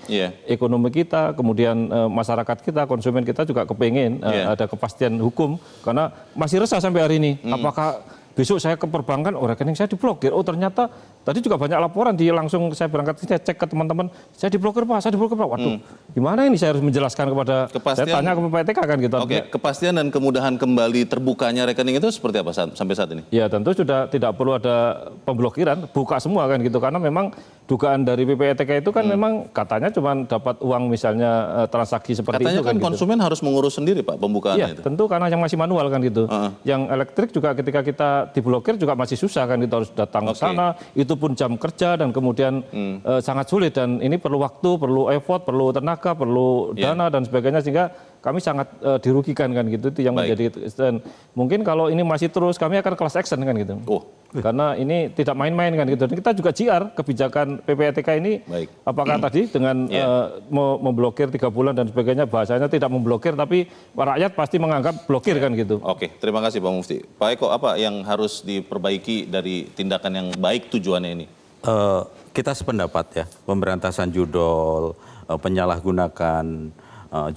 [SPEAKER 9] ekonomi kita, kemudian masyarakat kita, konsumen kita juga kepingin ada kepastian hukum, karena masih resah sampai hari ini. Apakah besok saya ke perbankan, rekening saya diblokir. Oh ternyata tadi juga banyak laporan, langsung saya berangkat saya cek ke teman-teman, saya diblokir Pak, saya diblokir Pak. Waduh, gimana ini saya harus menjelaskan kepada, saya tanya ke PPATK kan gitu.
[SPEAKER 2] Oke, kepastian dan kemudahan kembali terbukanya rekening itu seperti apa sampai saat ini?
[SPEAKER 9] Ya tentu sudah tidak perlu ada pemblokiran, buka semua kan gitu, karena memang dugaan dari PPATK itu kan memang katanya cuma dapat uang misalnya transaksi seperti
[SPEAKER 2] katanya
[SPEAKER 9] itu kan
[SPEAKER 2] konsumen gitu. Harus mengurus sendiri Pak pembukaannya
[SPEAKER 9] itu. Tentu karena yang masih manual kan gitu. Yang elektrik juga ketika kita diblokir juga masih susah kan, kita harus datang ke sana, itu pun jam kerja dan kemudian sangat sulit, dan ini perlu waktu, perlu effort, perlu tenaga, perlu dana dan sebagainya, sehingga kami sangat dirugikan kan gitu. Itu yang menjadi, dan mungkin kalau ini masih terus kami akan class action kan gitu. Karena ini tidak main-main kan gitu. Dan kita juga GR kebijakan PPATK ini, apakah tadi dengan memblokir 3 bulan dan sebagainya, bahasanya tidak memblokir tapi rakyat pasti menganggap blokir kan gitu.
[SPEAKER 2] Oke, terima kasih Pak Mufti. Pak Eko, apa yang harus diperbaiki dari tindakan yang baik tujuannya ini?
[SPEAKER 8] Kita sependapat ya, pemberantasan judol, penyalahgunakan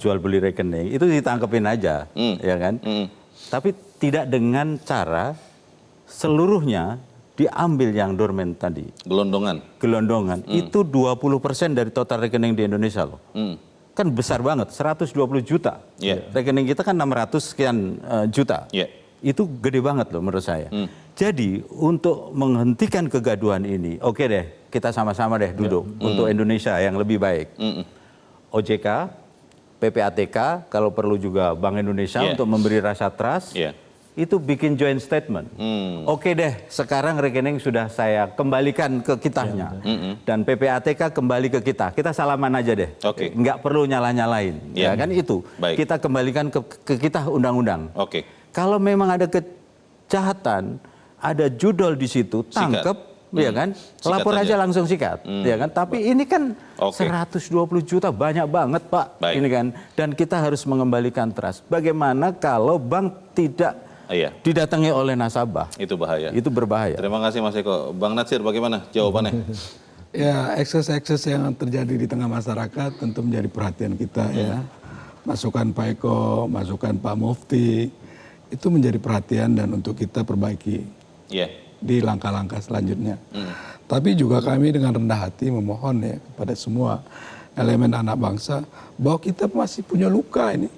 [SPEAKER 8] jual beli rekening itu ditangkepin aja, ya kan? Tapi tidak dengan cara seluruhnya diambil yang dormant tadi. Gelondongan. Itu 20% dari total rekening di Indonesia loh. Kan besar banget, 120 juta. Rekening kita kan 600 sekian juta. Itu gede banget loh menurut saya. Jadi untuk menghentikan kegaduhan ini, oke deh, kita sama-sama deh duduk untuk Indonesia yang lebih baik. OJK, PPATK, kalau perlu juga Bank Indonesia untuk memberi rasa trust, itu bikin joint statement. Oke deh, sekarang rekening sudah saya kembalikan ke kitanya. Dan PPATK kembali ke kita. Kita salaman aja deh. Nggak perlu nyalah-nyalain. Ya kan itu. Kita kembalikan ke kita undang-undang. Kalau memang ada kejahatan, ada judol di situ, tangkep, ya kan? Lapor aja langsung sikat, ya kan? Tapi ini kan 120 juta banyak banget, Pak. Ini kan, dan kita harus mengembalikan trust. Bagaimana kalau bank tidak didatangi oleh nasabah?
[SPEAKER 2] Itu bahaya.
[SPEAKER 8] Itu berbahaya.
[SPEAKER 2] Terima kasih Mas Eko. Bang Natsir, bagaimana jawabannya?
[SPEAKER 7] Ya, ekses-ekses yang terjadi di tengah masyarakat tentu menjadi perhatian kita ya. Masukan Pak Eko, masukan Pak Mufti, itu menjadi perhatian dan untuk kita perbaiki di langkah-langkah selanjutnya. Tapi juga kami dengan rendah hati memohon ya kepada semua elemen anak bangsa bahwa kita masih punya luka ini.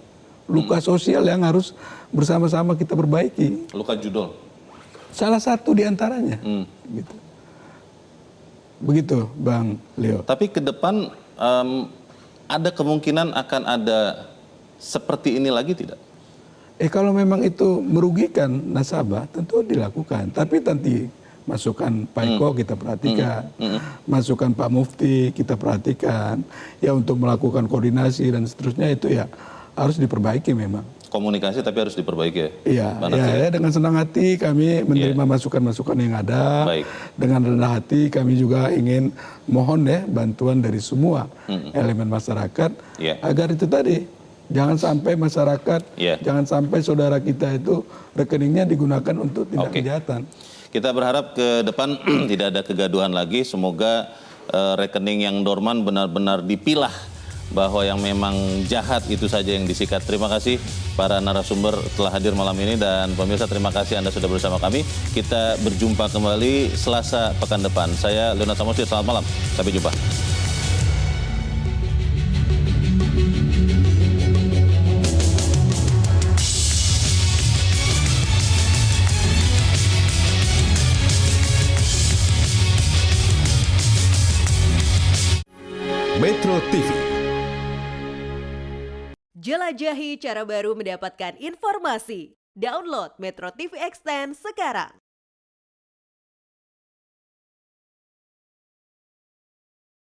[SPEAKER 7] Luka sosial yang harus bersama-sama kita perbaiki.
[SPEAKER 2] Luka judul?
[SPEAKER 7] Salah satu di antaranya. Gitu. Begitu Bang Leo.
[SPEAKER 2] Tapi ke depan ada kemungkinan akan ada seperti ini lagi tidak?
[SPEAKER 7] Kalau memang itu merugikan nasabah, tentu dilakukan. Tapi nanti masukan Pak Eko kita perhatikan, masukan Pak Mufti kita perhatikan. Ya untuk melakukan koordinasi dan seterusnya itu ya harus diperbaiki memang.
[SPEAKER 2] Komunikasi tapi harus diperbaiki ya?
[SPEAKER 7] Iya, ya, dengan senang hati kami menerima masukan-masukan yang ada. Dengan rendah hati kami juga ingin mohon ya bantuan dari semua elemen masyarakat agar itu tadi. Jangan sampai masyarakat, jangan sampai saudara kita itu rekeningnya digunakan untuk tindak kejahatan.
[SPEAKER 2] Kita berharap ke depan tidak ada kegaduhan lagi. Semoga rekening yang dorman benar-benar dipilah bahwa yang memang jahat itu saja yang disikat. Terima kasih para narasumber telah hadir malam ini dan pemirsa terima kasih Anda sudah bersama kami. Kita berjumpa kembali Selasa pekan depan. Saya Leonard Samosir, selamat malam. Sampai jumpa.
[SPEAKER 10] Metro TV.
[SPEAKER 11] Jelajahi cara baru mendapatkan informasi. Download Metro TV Extend sekarang.